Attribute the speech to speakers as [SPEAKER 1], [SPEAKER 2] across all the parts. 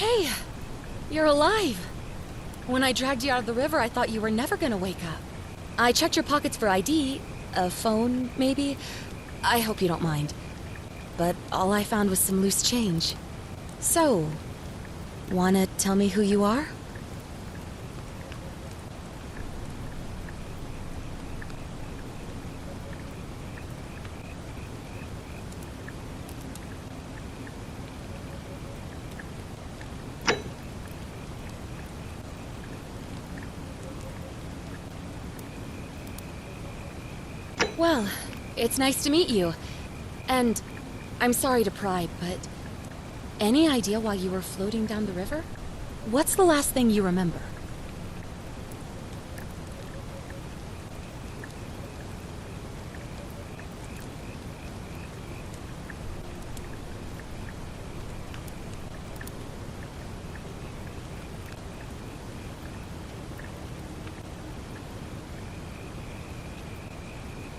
[SPEAKER 1] Hey, you're alive. When I dragged you out of the river, I thought you were never gonna wake up. I checked your pockets for ID, a phone, maybe. I hope you don't mind. But all I found was some loose change. So, wanna tell me who you are? Well, it's nice to meet you. And I'm sorry to pry, but any idea why you were floating down the river? What's the last thing you remember?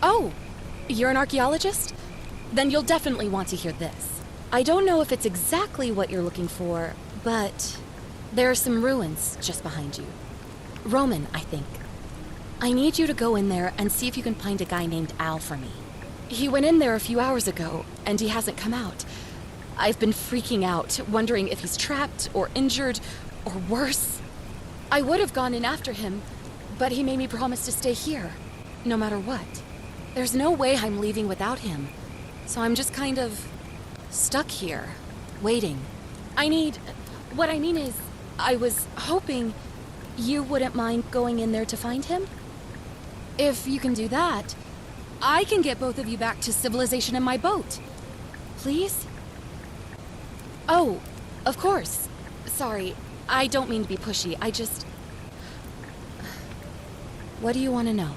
[SPEAKER 1] Oh, you're an archaeologist? Then you'll definitely want to hear this. I don't know if it's exactly what you're looking for, but there are some ruins just behind you. Roman, I think. I need you to go in there and see if you can find a guy named Al for me. He went in there a few hours ago, and he hasn't come out. I've been freaking out, wondering if he's trapped or injured or worse. I would have gone in after him, but he made me promise to stay here, no matter what. There's no way I'm leaving without him, so I'm just kind of stuck here, waiting. What I mean is, I was hoping you wouldn't mind going in there to find him? If you can do that, I can get both of you back to civilization in my boat. Please? Oh, of course. Sorry, I don't mean to be pushy, I just... What do you want to know?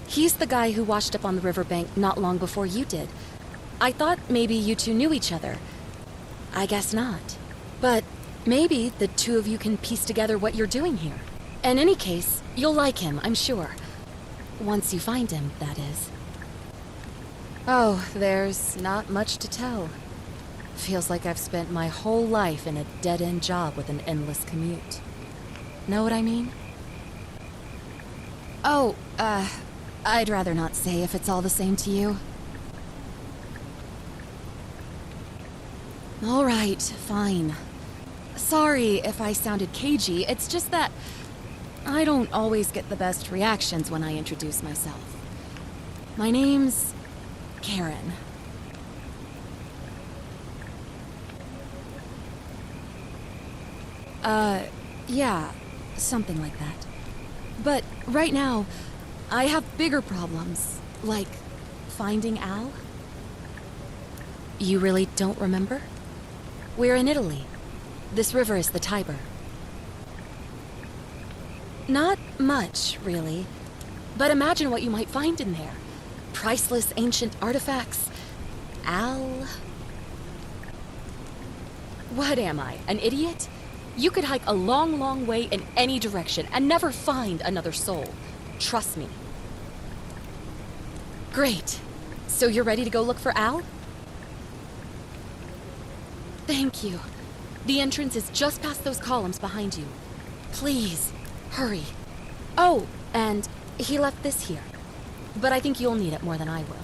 [SPEAKER 1] He's the guy who washed up on the riverbank not long before you did. I thought maybe you two knew each other. I guess not. But maybe the two of you can piece together what you're doing here. In any case, you'll like him, I'm sure. Once you find him, that is. Oh, there's not much to tell. Feels like I've spent my whole life in a dead-end job with an endless commute. Know what I mean? Oh, I'd rather not say if it's all the same to you. All right, fine. Sorry if I sounded cagey, it's just that I don't always get the best reactions when I introduce myself. My name's Karen. Yeah, something like that. But right now, I have bigger problems, like finding Al. You really don't remember? We're in Italy. This river is the Tiber. Not much, really. But imagine what you might find in there. Priceless ancient artifacts. Al... What am I, an idiot? You could hike a long, long way in any direction and never find another soul. Trust me. Great. So you're ready to go look for Al? Thank you. The entrance is just past those columns behind you. Please, hurry. Oh, and he left this here. But I think you'll need it more than I will.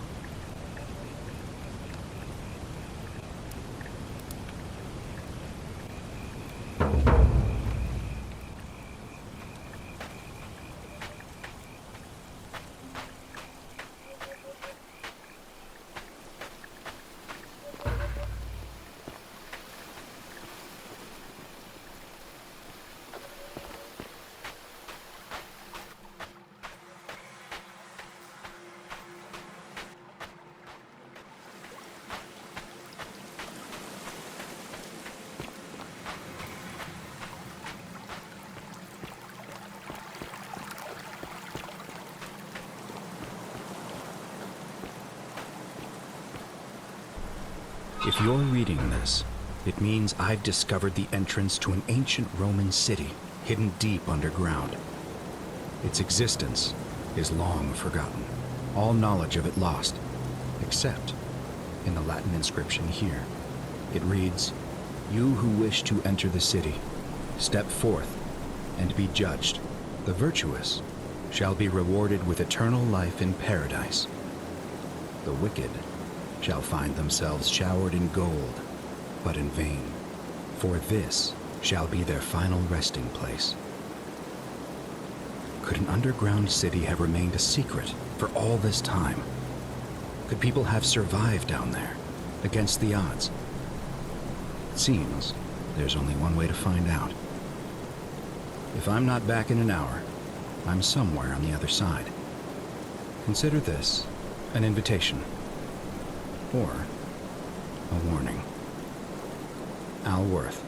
[SPEAKER 2] If you're reading this, it means I've discovered the entrance to an ancient Roman city hidden deep underground. Its existence is long forgotten, all knowledge of it lost, accept. In the Latin inscription here, it reads, "You who wish to enter the city, step forth and be judged. The virtuous shall be rewarded with eternal life in paradise. The wicked shall find themselves showered in gold, but in vain, for this shall be their final resting place." Could an underground city have remained a secret for all this time? Could people have survived down there, against the odds? It seems there's only one way to find out. If I'm not back in an hour, I'm somewhere on the other side. Consider this an invitation, or a warning. Al Worth.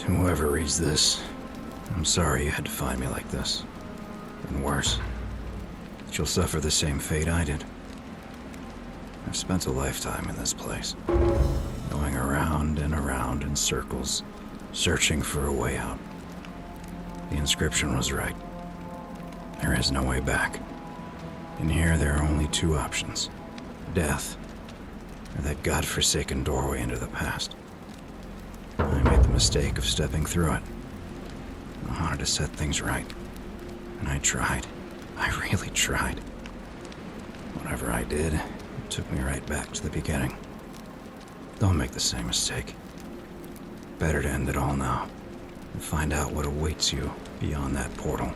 [SPEAKER 2] To whoever reads this, I'm sorry you had to find me like this. And worse, that you'll suffer the same fate I did. I've spent a lifetime in this place, going around and around in circles, searching for a way out. The inscription was right. There is no way back. In here, there are only two options: death, or that godforsaken doorway into the past. I made the mistake of stepping through it. I wanted to set things right. And I tried. I really tried. Whatever I did, it took me right back to the beginning. Don't make the same mistake. Better to end it all now and find out what awaits you beyond that portal.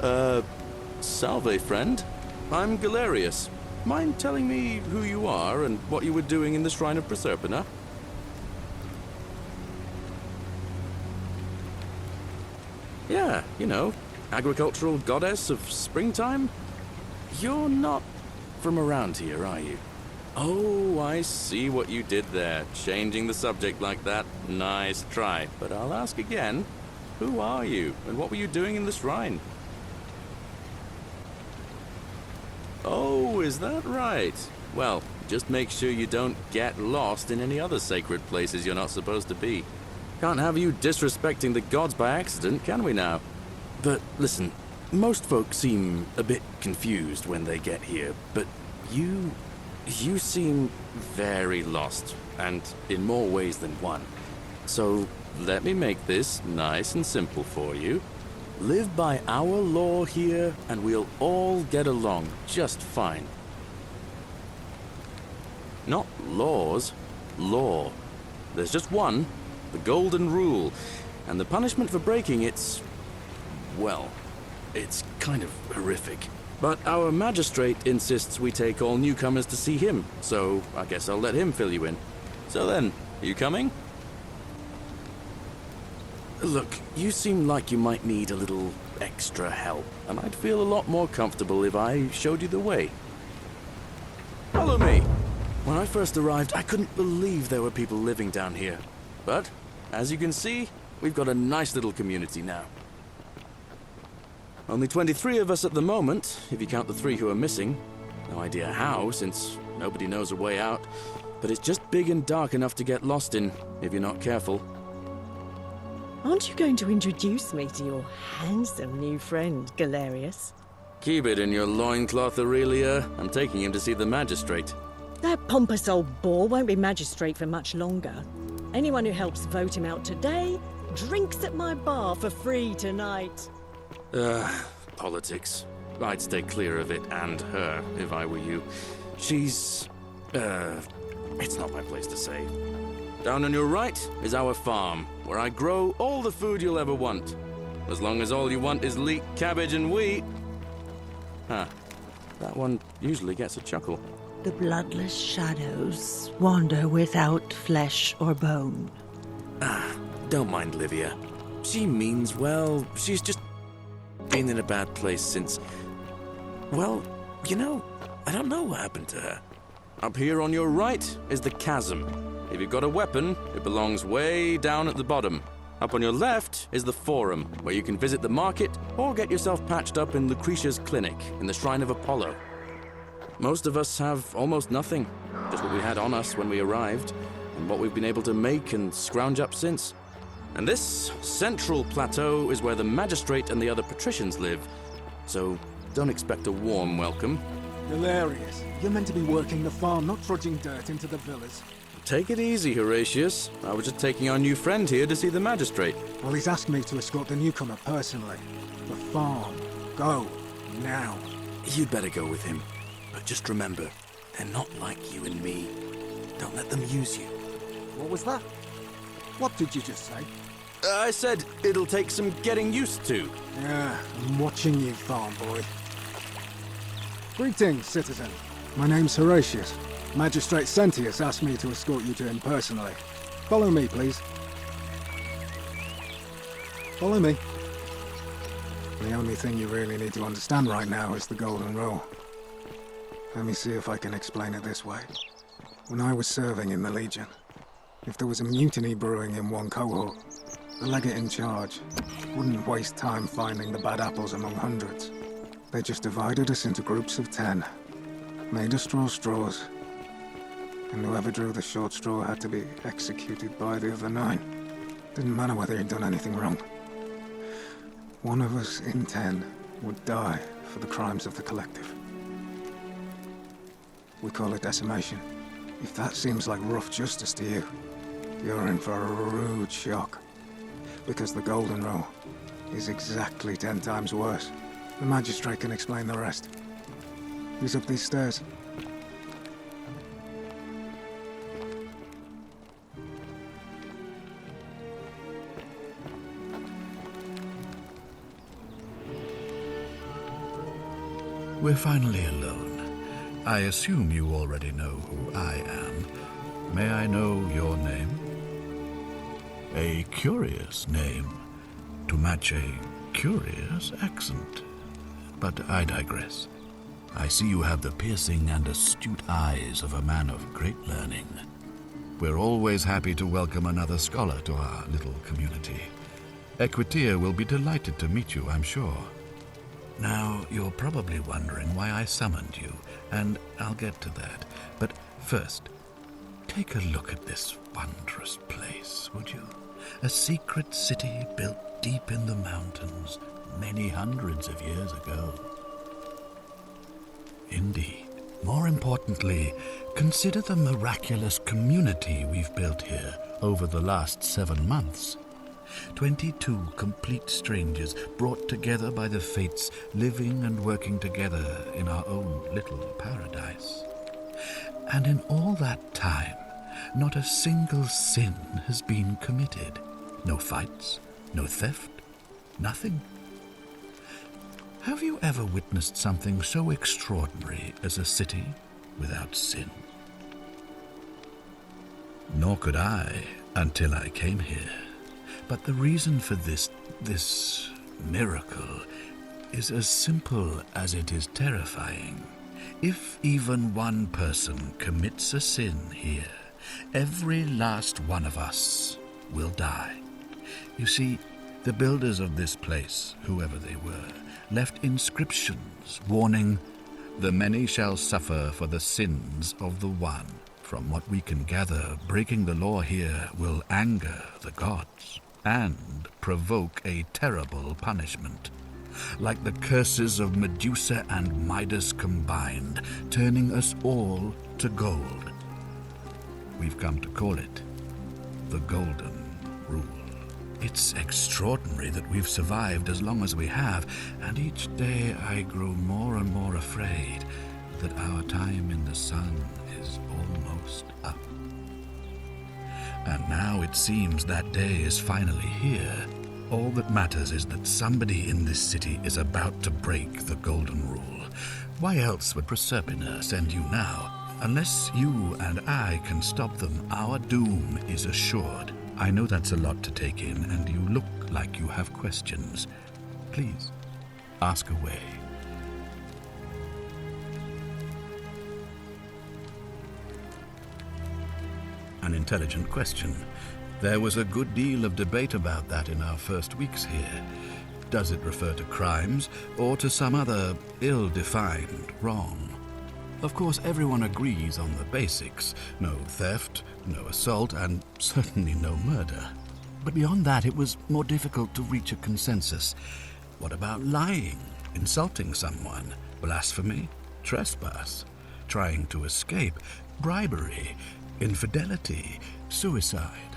[SPEAKER 3] Salve, friend. I'm Galerius. Mind telling me who you are and what you were doing in the Shrine of Proserpina? Yeah, you know, agricultural goddess of springtime? You're not from around here, are you? Oh, I see what you did there. Changing the subject like that. Nice try. But I'll ask again. Who are you, and what were you doing in the shrine? Oh, is that right? Well, just make sure you don't get lost in any other sacred places you're not supposed to be. Can't have you disrespecting the gods by accident, can we now? But listen, most folks seem a bit confused when they get here, but you seem very lost, and in more ways than one. So let me make this nice and simple for you. Live by our law here, and we'll all get along just fine. Not laws, law. There's just one, the Golden Rule, and the punishment for breaking it's, well, it's kind of horrific. But our magistrate insists we take all newcomers to see him, so I guess I'll let him fill you in. So then, you coming? Look, you seem like you might need a little extra help, and I'd feel a lot more comfortable if I showed you the way. Follow me! When I first arrived, I couldn't believe there were people living down here. But, as you can see, we've got a nice little community now. Only 23 of us at the moment, if you count the 3 who are missing. No idea how, since nobody knows a way out, but it's just big and dark enough to get lost in, if you're not careful.
[SPEAKER 4] Aren't you going to introduce me to your handsome new friend, Galerius?
[SPEAKER 3] Keep it in your loincloth, Aurelia. I'm taking him to see the magistrate.
[SPEAKER 4] That pompous old bore won't be magistrate for much longer. Anyone who helps vote him out today drinks at my bar for free tonight.
[SPEAKER 3] Politics. I'd stay clear of it and her, if I were you. She's... it's not my place to say. Down on your right is our farm, where I grow all the food you'll ever want. As long as all you want is leek, cabbage, and wheat. Huh. That one usually gets a chuckle.
[SPEAKER 5] The bloodless shadows wander without flesh or bone.
[SPEAKER 3] Don't mind Livia. She means well. She's just been in a bad place since... Well, you know, I don't know what happened to her. Up here on your right is the chasm. If you've got a weapon, it belongs way down at the bottom. Up on your left is the Forum, where you can visit the market or get yourself patched up in Lucretia's clinic in the Shrine of Apollo. Most of us have almost nothing, just what we had on us when we arrived, and what we've been able to make and scrounge up since. And this central plateau is where the magistrate and the other patricians live, so don't expect a warm welcome.
[SPEAKER 6] Hilarious. You're meant to be working the farm, not trudging dirt into the villas.
[SPEAKER 3] Take it easy, Horatius. I was just taking our new friend here to see the magistrate.
[SPEAKER 6] Well, he's asked me to escort the newcomer personally. The farm. Go. Now.
[SPEAKER 3] You'd better go with him. But just remember, they're not like you and me. Don't let them use you.
[SPEAKER 6] What was that? What did you just say?
[SPEAKER 3] I said it'll take some getting used to.
[SPEAKER 6] Yeah, I'm watching you, farm boy. Greetings, citizen. My name's Horatius. Magistrate Sentius asked me to escort you to him personally. Follow me, please. Follow me. The only thing you really need to understand right now is the Golden Rule. Let me see if I can explain it this way. When I was serving in the Legion, if there was a mutiny brewing in one cohort, the legate in charge wouldn't waste time finding the bad apples among hundreds. They just divided us into groups of 10, made us draw straws, and whoever drew the short straw had to be executed by the other 9. Didn't matter whether he'd done anything wrong. One of us in 10 would die for the crimes of the collective. We call it decimation. If that seems like rough justice to you, you're in for a rude shock. Because the Golden Rule is exactly 10 times worse. The magistrate can explain the rest. He's up these stairs.
[SPEAKER 7] we're finally alone. I assume you already know who I am. May I know your name? A curious name, to match a curious accent. But I digress. I see you have the piercing and astute eyes of a man of great learning. We're always happy to welcome another scholar to our little community. Equitia will be delighted to meet you, I'm sure. Now, you're probably wondering why I summoned you, and I'll get to that. But first, take a look at this wondrous place, would you? A secret city built deep in the mountains many hundreds of years ago. Indeed. More importantly, consider the miraculous community we've built here over the last 7 months. 22 complete strangers brought together by the fates, living and working together in our own little paradise. And in all that time, not a single sin has been committed. No fights, no theft, nothing. Have you ever witnessed something so extraordinary as a city without sin? Nor could I until I came here. But the reason for this miracle is as simple as it is terrifying. If even one person commits a sin here, every last one of us will die. You see, the builders of this place, whoever they were, left inscriptions warning, "The many shall suffer for the sins of the one." From what we can gather, breaking the law here will anger the gods and provoke a terrible punishment, like the curses of Medusa and Midas combined, turning us all to gold. We've come to call it the Golden Rule. It's extraordinary that we've survived as long as we have, and each day I grow more and more afraid that our time in the sun is almost up. And now it seems that day is finally here. All that matters is that somebody in this city is about to break the Golden Rule. Why else would Proserpina send you now? Unless you and I can stop them, our doom is assured. I know that's a lot to take in, and you look like you have questions. Please, ask away. An intelligent question. There was a good deal of debate about that in our first weeks here. Does it refer to crimes or to some other ill-defined wrong? Of course, everyone agrees on the basics. No theft, no assault, and certainly no murder. But beyond that, it was more difficult to reach a consensus. What about lying, insulting someone, blasphemy, trespass, trying to escape, bribery, infidelity, suicide?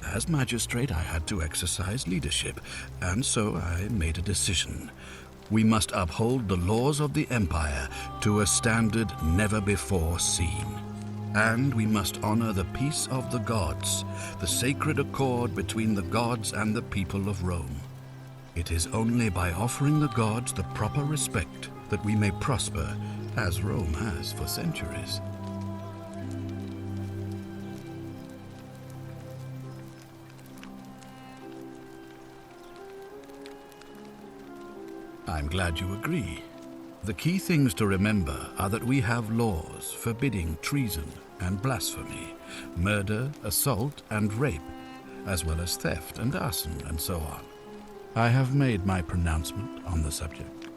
[SPEAKER 7] As magistrate, I had to exercise leadership, and so I made a decision. We must uphold the laws of the Empire to a standard never before seen. And we must honor the peace of the gods, the sacred accord between the gods and the people of Rome. It is only by offering the gods the proper respect that we may prosper, as Rome has for centuries. I'm glad you agree. The key things to remember are that we have laws forbidding treason and blasphemy, murder, assault, and rape, as well as theft and arson and so on. I have made my pronouncement on the subject.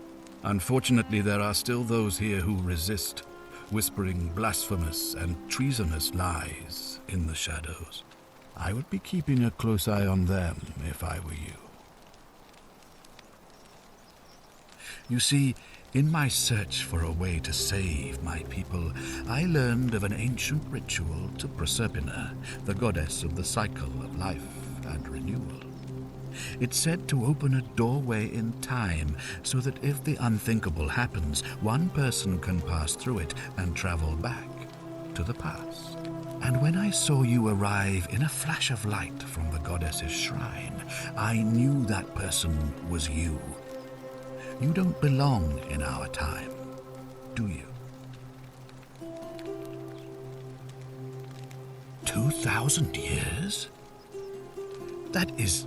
[SPEAKER 7] Unfortunately, there are still those here who resist, whispering blasphemous and treasonous lies in the shadows. I would be keeping a close eye on them if I were you. You see, in my search for a way to save my people, I learned of an ancient ritual to Proserpina, the goddess of the cycle of life and renewal. It's said to open a doorway in time so that if the unthinkable happens, one person can pass through it and travel back to the past. And when I saw you arrive in a flash of light from the goddess's shrine, I knew that person was you. You don't belong in our time. do you? 2,000 years? That is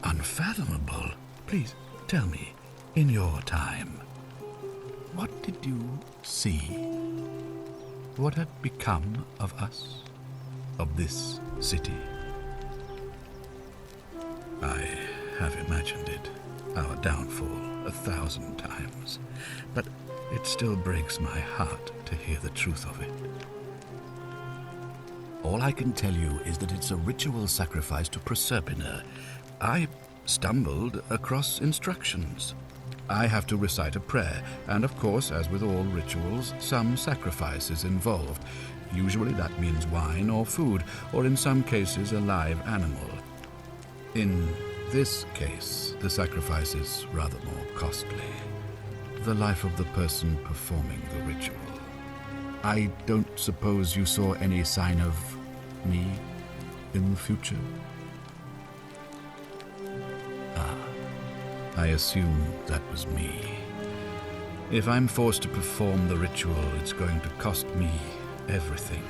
[SPEAKER 7] unfathomable. Please tell me, in your time, what did you see? What had become of us? Of this city? I have imagined it, our downfall, 1,000 times, but it still breaks my heart to hear the truth of it. All I can tell you is that it's a ritual sacrifice to Proserpina. I stumbled across instructions. I have to recite a prayer, and of course, as with all rituals, some sacrifice is involved. Usually that means wine or food, or in some cases a live animal. In this case, the sacrifice is rather more costly. The life of the person performing the ritual. I don't suppose you saw any sign of me in the future? I assume that was me. If I'm forced to perform the ritual, it's going to cost me everything.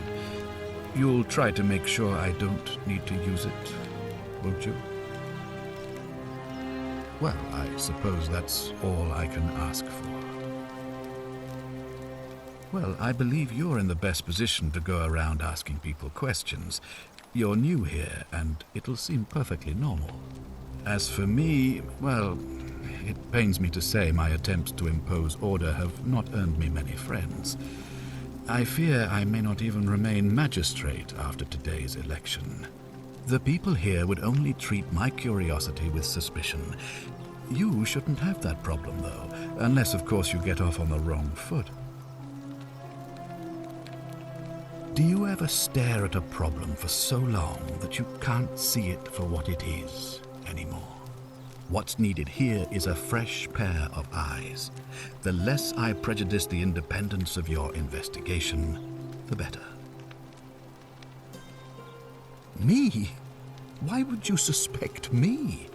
[SPEAKER 7] You'll try to make sure I don't need to use it, won't you? Well, I suppose that's all I can ask for. Well, I believe you're in the best position to go around asking people questions. You're new here, and it'll seem perfectly normal. As for me, well, it pains me to say my attempts to impose order have not earned me many friends. I fear I may not even remain magistrate after today's election. The people here would only treat my curiosity with suspicion. You shouldn't have that problem, though, unless, of course, you get off on the wrong foot. Do you ever stare at a problem for so long that you can't see it for what it is anymore? What's needed here is a fresh pair of eyes. The less I prejudice the independence of your investigation, the better. Me? Why would you suspect me?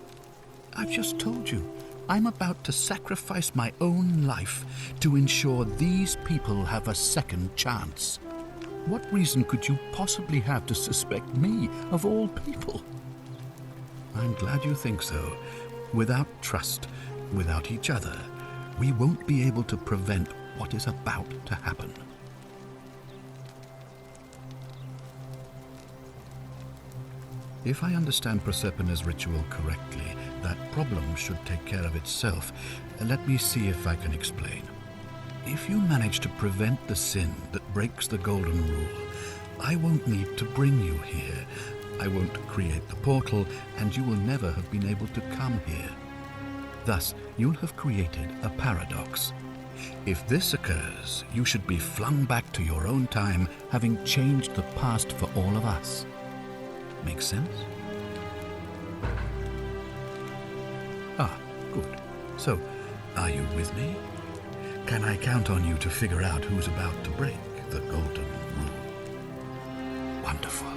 [SPEAKER 7] I've just told you, I'm about to sacrifice my own life to ensure these people have a second chance. What reason could you possibly have to suspect me, of all people? I'm glad you think so. Without trust, without each other, we won't be able to prevent what is about to happen. If I understand Proserpina's ritual correctly, that problem should take care of itself. Let me see if I can explain. If you manage to prevent the sin that breaks the Golden Rule, I won't need to bring you here. I won't create the portal, and you will never have been able to come here. Thus, you'll have created a paradox. If this occurs, you should be flung back to your own time, having changed the past for all of us. Make sense? Ah, good. So, are you with me? Can I count on you to figure out who's about to break the Golden Rule? Wonderful.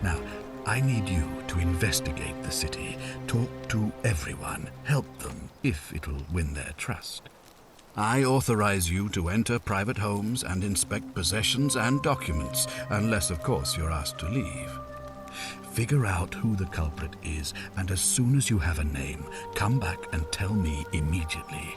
[SPEAKER 7] Now, I need you to investigate the city, talk to everyone, help them if it'll win their trust. I authorize you to enter private homes and inspect possessions and documents, unless, of course, you're asked to leave. Figure out who the culprit is, and as soon as you have a name, come back and tell me immediately.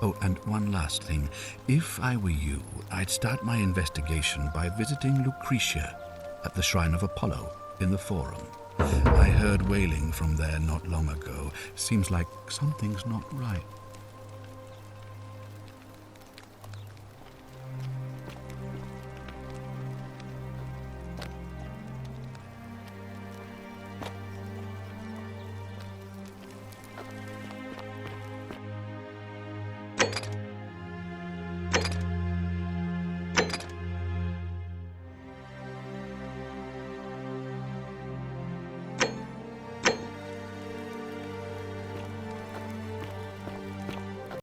[SPEAKER 7] Oh, and one last thing. If I were you, I'd start my investigation by visiting Lucretia at the Shrine of Apollo in the Forum. I heard wailing from there not long ago. Seems like something's not right.